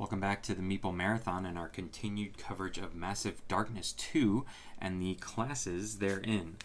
Welcome back to the Meeple Marathon and our continued coverage of Massive Darkness 2 and the classes therein.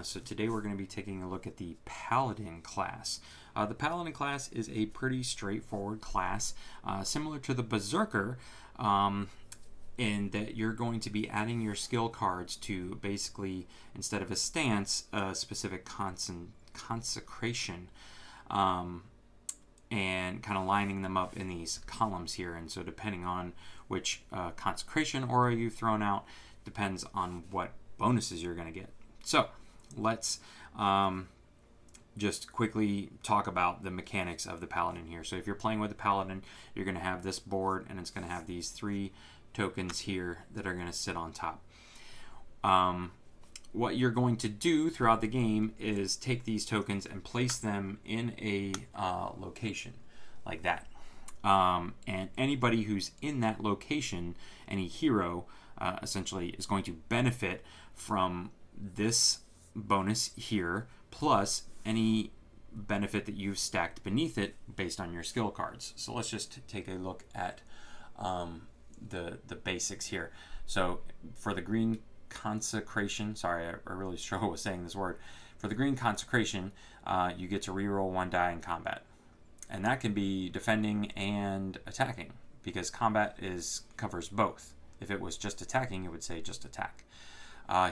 So today we're going to be taking a look at the Paladin class. The Paladin class is a pretty straightforward class, similar to the Berserker, in that you're going to be adding your skill cards to basically, instead of a stance, a specific consecration. And kind of lining them up in these columns here. And so depending on which consecration aura you've thrown out, depends on what bonuses you're going to get. So let's just quickly talk about the mechanics of the Paladin here. So if you're playing with the Paladin, you're going to have this board, and it's going to have these 3 tokens here that are going to sit on top. What you're going to do throughout the game is take these tokens and place them in a location like that. And anybody who's in that location, any hero, essentially is going to benefit from this bonus here, plus any benefit that you've stacked beneath it based on your skill cards. So let's just take a look at the basics here. So for the green consecration, sorry, I really struggle with saying this word. For the green consecration, you get to reroll 1 die in combat, and that can be defending and attacking, because combat covers both. If it was just attacking, it would say just attack.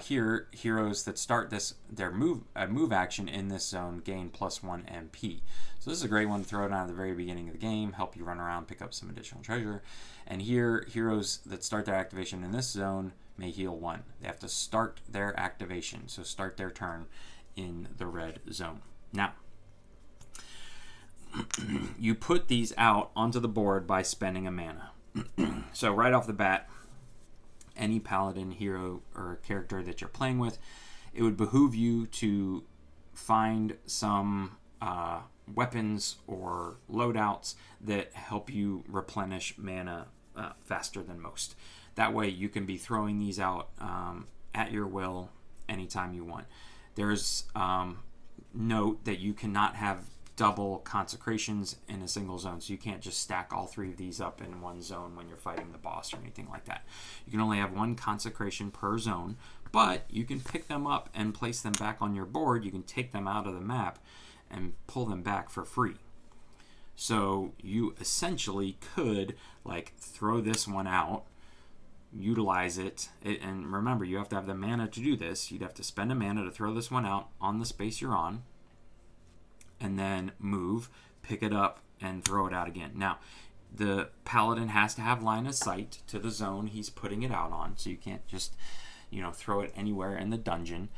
Here, heroes that start their move action in this zone gain +1 MP. So this is a great one to throw down at the very beginning of the game, help you run around, pick up some additional treasure. And here, heroes that start their activation in this zone may heal 1. They have to start their activation, so start their turn in the red zone. Now, you put these out onto the board by spending a mana. So right off the bat, any Paladin hero or character that you're playing with, it would behoove you to find some weapons or loadouts that help you replenish mana faster than most. That way you can be throwing these out at your will anytime you want. There's note that you cannot have double consecrations in a single zone, so you can't just stack all 3 of these up in one zone when you're fighting the boss or anything like that. You can only have 1 consecration per zone, but you can pick them up and place them back on your board. You can take them out of the map and pull them back for free. So you essentially could throw this one out, utilize it, and remember, you have to have the mana to do this. You'd have to spend a mana to throw this one out on the space you're on, and then move, pick it up, and throw it out again. Now, the Paladin has to have line of sight to the zone he's putting it out on, so you can't just, throw it anywhere in the dungeon.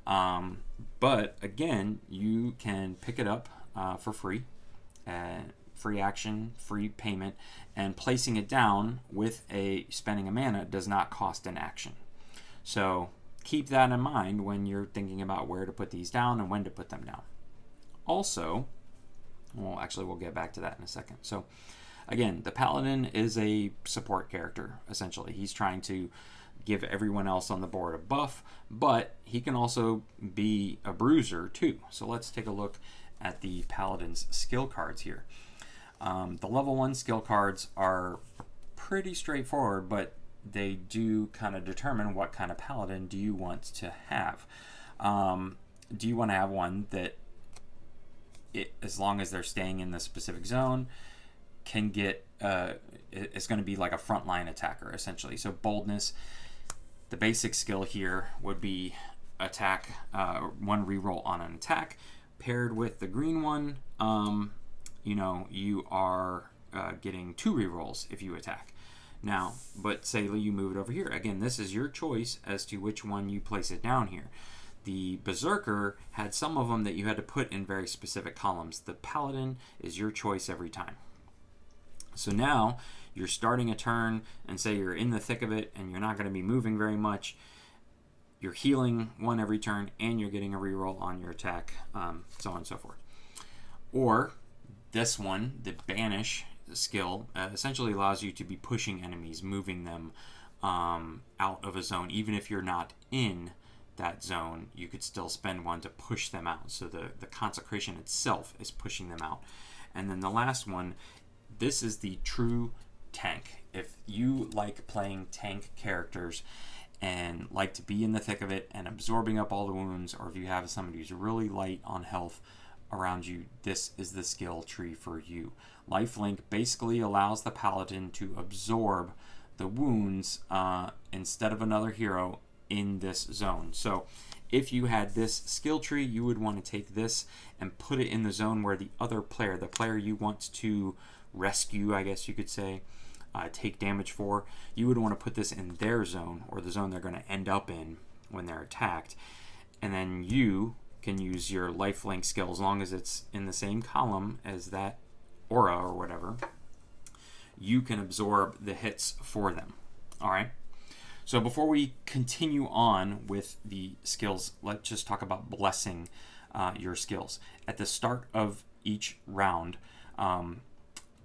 But again, you can pick it up for free, free action, free payment, and placing it down with spending a mana does not cost an action. So keep that in mind when you're thinking about where to put these down and when to put them down. Also, we'll get back to that in a second. So again, the Paladin is a support character, essentially. He's trying to give everyone else on the board a buff, but he can also be a bruiser too. So let's take a look at the Paladin's skill cards here. The level 1 skill cards are pretty straightforward, but they do kind of determine what kind of Paladin do you want to have. Do you want to have one that, as long as they're staying in the specific zone, can get, it's going to be like a frontline attacker, essentially. So boldness, the basic skill here would be attack, 1 reroll on an attack. Paired with the green one, you are getting 2 rerolls if you attack. Now, but say you move it over here. Again, this is your choice as to which one you place it down here. The Berserker had some of them that you had to put in very specific columns. The Paladin is your choice every time. So now you're starting a turn, and say you're in the thick of it and you're not going to be moving very much. You're healing 1 every turn, and you're getting a reroll on your attack, so on and so forth. Or this one, the Banish skill, essentially allows you to be pushing enemies, moving them out of a zone. Even if you're not in that zone, you could still spend 1 to push them out. So the consecration itself is pushing them out. And then the last one, this is the true tank. If you like playing tank characters and like to be in the thick of it and absorbing up all the wounds, or if you have somebody who's really light on health around you, this is the skill tree for you. Lifelink basically allows the Paladin to absorb the wounds instead of another hero in this zone. So if you had this skill tree, you would want to take this and put it in the zone where the other player, the player you want to rescue, I guess you could say, take damage for, you would want to put this in their zone, or the zone they're going to end up in when they're attacked. And then you can use your lifelink skill, as long as it's in the same column as that aura or whatever, you can absorb the hits for them. All right. So before we continue on with the skills, let's just talk about blessing your skills. At the start of each round,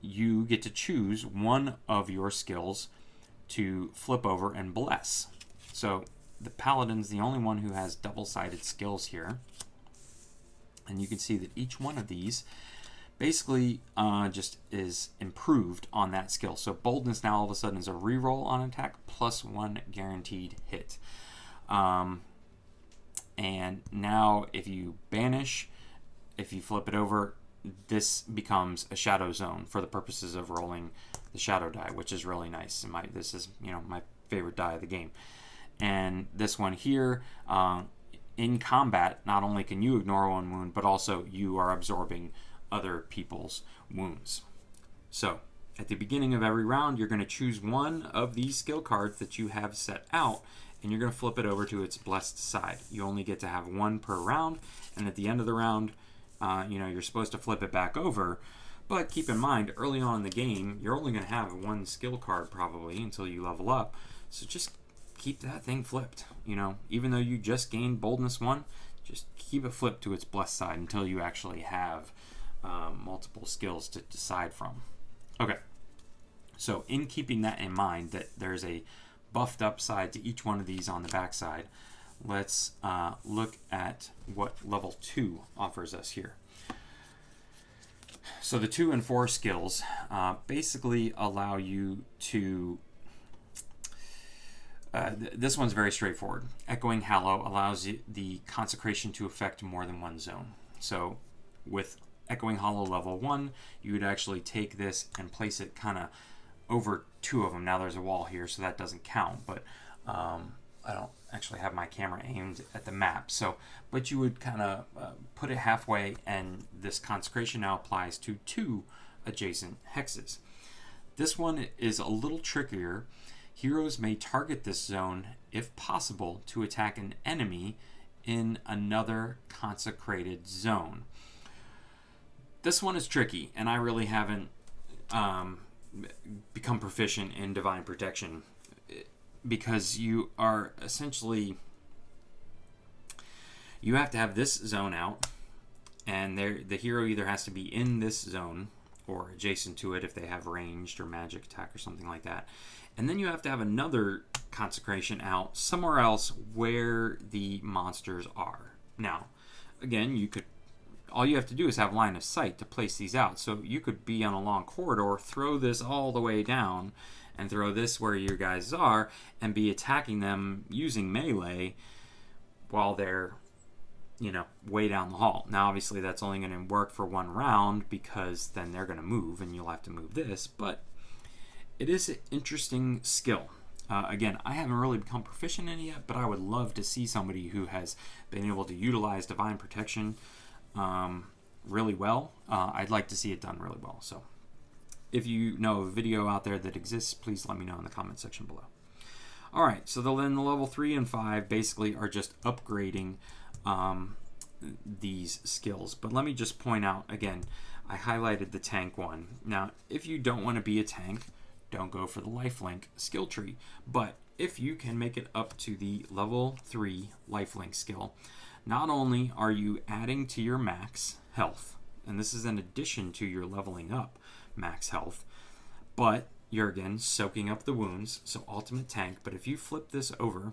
you get to choose one of your skills to flip over and bless. So the Paladin's the only one who has double-sided skills here. And you can see that each one of these basically just is improved on that skill. So boldness now all of a sudden is a reroll on attack plus 1 guaranteed hit. And now if you banish, if you flip it over, this becomes a shadow zone for the purposes of rolling the shadow die, which is really nice. And this is my favorite die of the game. And this one here, in combat, not only can you ignore one wound, but also you are absorbing other people's wounds. So at the beginning of every round, you're going to choose one of these skill cards that you have set out, and you're going to flip it over to its blessed side. You only get to have one per round, and at the end of the round, you're supposed to flip it back over. But keep in mind, early on in the game, you're only going to have one skill card probably until you level up. So just keep that thing flipped. Even though you just gained boldness 1, just keep it flipped to its blessed side until you actually have multiple skills to decide from. Okay, so in keeping that in mind, that there's a buffed up side to each one of these on the back side, let's look at what level 2 offers us here. So the 2 and 4 skills basically allow you to this one's very straightforward. Echoing Hallow allows the consecration to affect more than one zone. So with Echoing Hollow level 1, you would actually take this and place it kind of over 2 of them. Now there's a wall here, so that doesn't count, but I don't actually have my camera aimed at the map. But you would kind of put it halfway, and this consecration now applies to 2 adjacent hexes. This one is a little trickier. Heroes may target this zone, if possible, to attack an enemy in another consecrated zone. This one is tricky, and I really haven't become proficient in Divine Protection, because you are essentially, you have to have this zone out, and the hero either has to be in this zone or adjacent to it if they have ranged or magic attack or something like that. And then you have to have another consecration out somewhere else where the monsters are. Now, again, all you have to do is have line of sight to place these out. So you could be on a long corridor, throw this all the way down, and throw this where your guys are, and be attacking them using melee while they're, way down the hall. Now, obviously, that's only going to work for one round, because then they're going to move, and you'll have to move this. But it is an interesting skill. Again, I haven't really become proficient in it yet, but I would love to see somebody who has been able to utilize Divine Protection really well. I'd like to see it done really well. So if you know of a video out there that exists, please let me know in the comment section below. All right, so then the level 3 and 5 basically are just upgrading these skills. But let me just point out, again, I highlighted the tank one. Now, if you don't want to be a tank, don't go for the lifelink skill tree. But if you can make it up to the level 3 lifelink skill, not only are you adding to your max health, and this is in addition to your leveling up max health, but you're again soaking up the wounds, so ultimate tank. But if you flip this over,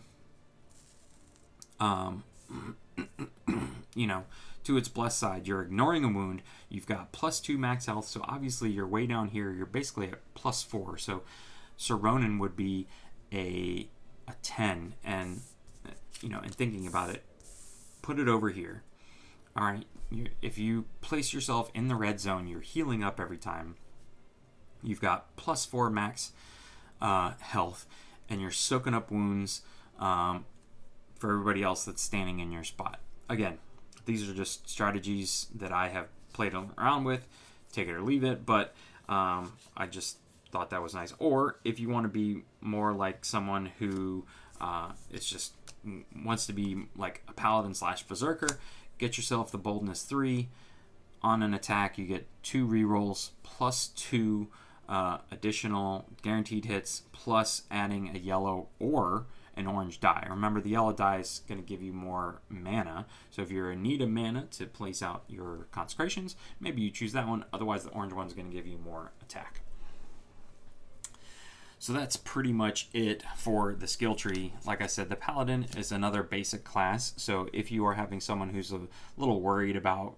to its blessed side. You're ignoring a wound. You've got +2 max health, so obviously you're way down here. You're basically at +4. So Sir Ronan would be a 10. And, you know, in thinking about it, put it over here. All right, if you place yourself in the red zone, you're healing up every time. You've got +4 max health, and you're soaking up wounds for everybody else that's standing in your spot. Again, these are just strategies that I have played around with. Take it or leave it, but I just thought that was nice. Or if you want to be more like someone who it's just wants to be like a paladin / berserker, get yourself the boldness 3. On an attack, you get 2 rerolls +2 additional guaranteed hits, plus adding a yellow or an orange die. Remember, the yellow die is going to give you more mana, so if you're in need of mana to place out your consecrations, maybe you choose that one. Otherwise, the orange one is going to give you more attack. So that's pretty much it for the skill tree. Like I said, the Paladin is another basic class, so if you are having someone who's a little worried about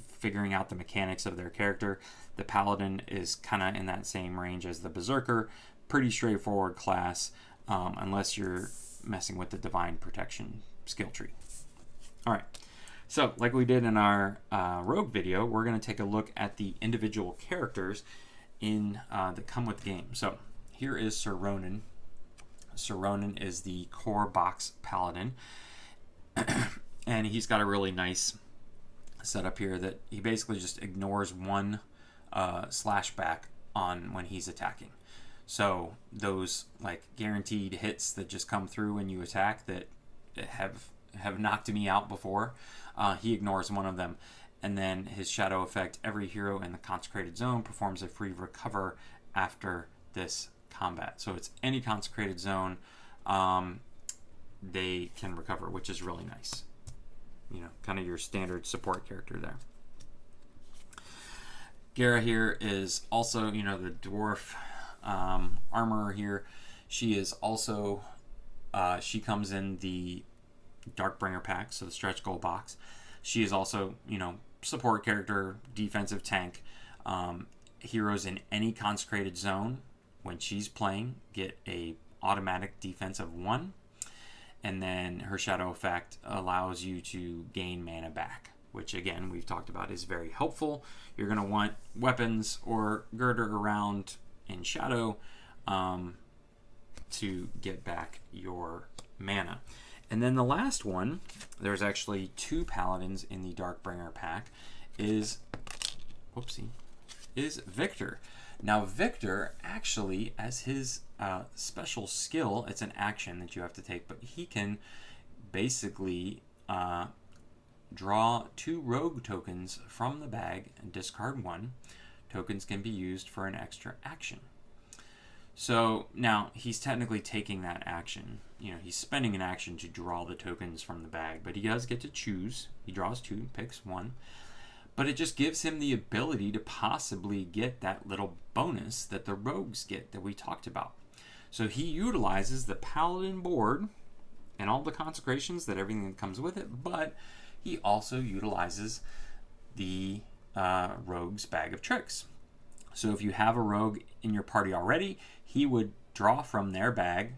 figuring out the mechanics of their character, the Paladin is kind of in that same range as the Berserker. Pretty straightforward class, unless you're messing with the Divine Protection skill tree. All right, so like we did in our Rogue video, we're going to take a look at the individual characters in that come with the game. So here is Sir Ronan. Sir Ronan is the core box Paladin, and he's got a really nice setup here that he basically just ignores 1 slash back on when he's attacking. So those like guaranteed hits that just come through when you attack that have knocked me out before, he ignores 1 of them. And then his shadow effect: every hero in the consecrated zone performs a free recover after this combat. So it's any consecrated zone, they can recover, which is really nice. You know, kind of your standard support character there. Gara here is also, you know, the dwarf armorer here. She is also, she comes in the Darkbringer pack, so the stretch goal box. She is also, you know, support character, defensive tank. Heroes in any consecrated zone, when she's playing, get a automatic defense of 1. And then her shadow effect allows you to gain mana back, which again, we've talked about is very helpful. You're going to want weapons or girder around in shadow to get back your mana. And then the last one, there's actually 2 paladins in the Darkbringer pack, is Victor. Now Victor actually, as his special skill, it's an action that you have to take, but he can basically draw 2 rogue tokens from the bag and discard 1. Tokens can be used for an extra action. So now he's technically taking that action. You know, he's spending an action to draw the tokens from the bag, but he does get to choose. He draws 2, picks 1. But it just gives him the ability to possibly get that little bonus that the rogues get that we talked about. So he utilizes the Paladin board and all the consecrations, that everything that comes with it, but he also utilizes the rogue's bag of tricks. So if you have a rogue in your party already, he would draw from their bag,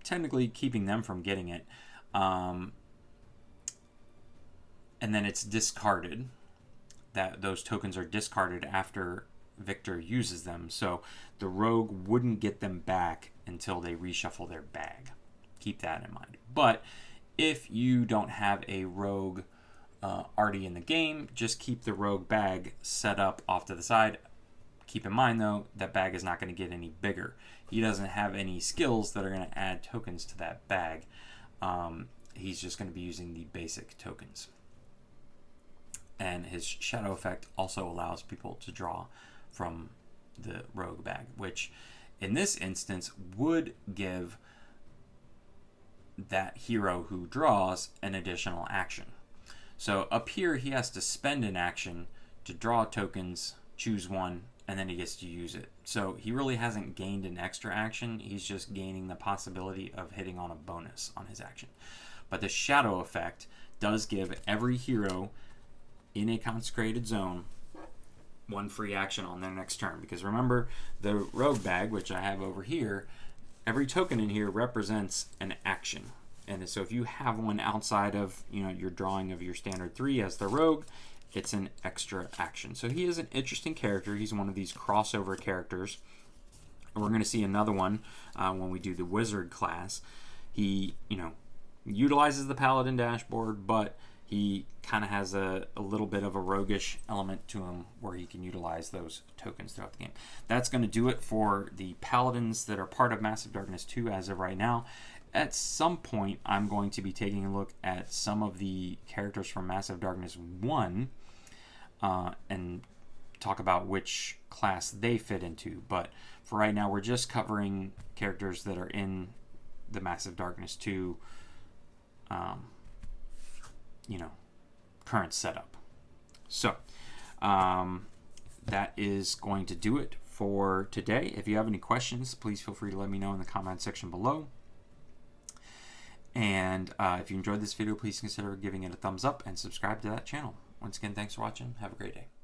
technically keeping them from getting it, and then it's discarded. That those tokens are discarded after Victor uses them, so the rogue wouldn't get them back until they reshuffle their bag. Keep that in mind. But if you don't have a rogue already in the game, just keep the rogue bag set up off to the side. Keep in mind, though, that bag is not going to get any bigger. He doesn't have any skills that are going to add tokens to that bag. He's just going to be using the basic tokens. And his shadow effect also allows people to draw from the rogue bag, which in this instance would give that hero who draws an additional action. So up here he has to spend an action to draw tokens, choose 1, and then he gets to use it. So he really hasn't gained an extra action. He's just gaining the possibility of hitting on a bonus on his action. But the shadow effect does give every hero in a consecrated zone 1 free action on their next turn. Because remember, the rogue bag, which I have over here, every token in here represents an action. And so if you have one outside of, you know, your drawing of your standard 3 as the rogue, it's an extra action. So he is an interesting character. He's one of these crossover characters. And we're going to see another one when we do the wizard class. He, you know, utilizes the Paladin dashboard, but he kind of has a little bit of a roguish element to him where he can utilize those tokens throughout the game. That's going to do it for the Paladins that are part of Massive Darkness 2 as of right now. At some point, I'm going to be taking a look at some of the characters from Massive Darkness 1 and talk about which class they fit into. But for right now, we're just covering characters that are in the Massive Darkness 2 you know, current setup. So that is going to do it for today. If you have any questions, please feel free to let me know in the comment section below. And if you enjoyed this video, please consider giving it a thumbs up and subscribe to that channel. Once again, thanks for watching. Have a great day.